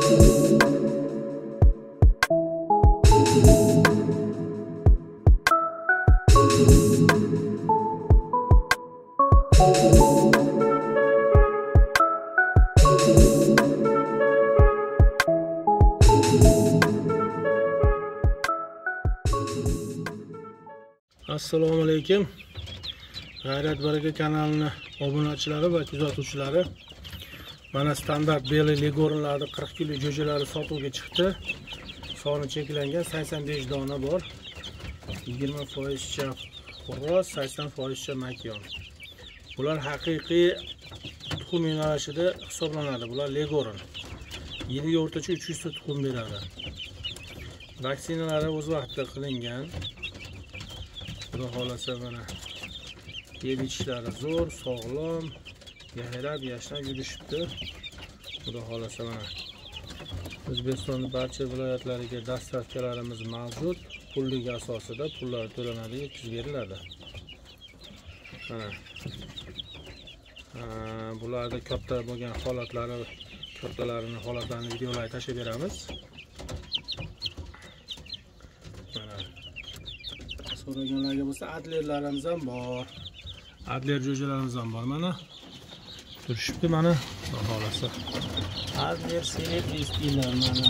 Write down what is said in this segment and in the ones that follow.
Assalomu alaykum. G'ayrat baraka kanalining obunachilari va kuzatuvchilari. Mana standart belli legorinlarning 40 kilo jo'jalari sotuvga chiqdi. Soni cheklangan 85 dona bor. 20% cha xo'roz, 80% cha makyon. Bular haqiqiy tuxum yo'nalishida hisoblanadi. Bular legorin. Yiliga o'rtacha 300 ta tuxum beradi. Vaksinalari o'z vaqtida qilingan. Xudo xolasa mana yeb ichishlari zo'r, sog'lom, yayrab, yashnab yurishibdi. Xudo xolasa mana O'zbekistonning barcha viloyatlariga dastavkalarimiz mavjud. Pullik asosida pullar to'lanadi, yetkazib beriladi. Mana bularda katta bo'lgan holatlari, kattalarini holatlarini videolarga tashlab beramiz. So'raganlarga bo'lsa adlerlarimiz ham bor. Adler jo'jalarimiz ham bor. Mana turishibdi mana xolasa. Adler select deydilar mana.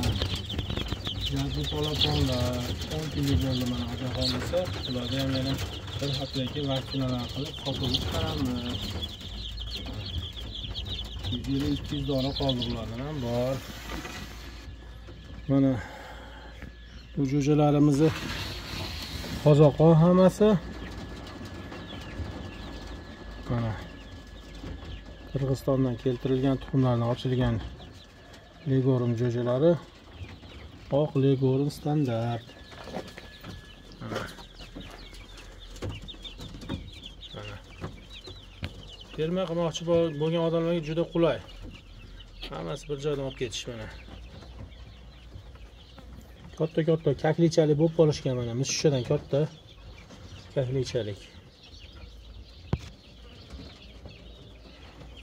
Yangi polaponlar 10 kilo bo'ldi mana agar xolasa. Ularda ham yana bir haftaga vaksinalar qilib sotuvga chiqaramiz. 200 dona qoldi ulardan ham bor. Mana bu jo'jalarimizni qozoqon hammasi. Mana Qirg'izistondan keltirilgan tuxumlardan ochilgan legorin jo'jalari. Oq legorin standart. Terma qilmoqchi bo'lgan odamlarga juda qulay. Hammasi bir joydan olib ketish mana. Katta kaklichalik bo'lib qolishgan mana. Mushishadan katta kaklichalik.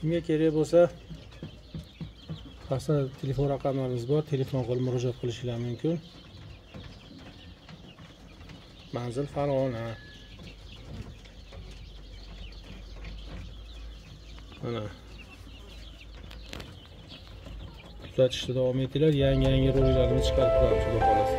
Kimga kerak bo'lsa, pastda telefon raqamlarimiz bor. Telefon qilib murojaat qilishingiz mumkin. Manzil Farg'ona. Mana kuzatishda davom etinglar. Yangi roliklarni chiqarib turamiz, xudo xolasa.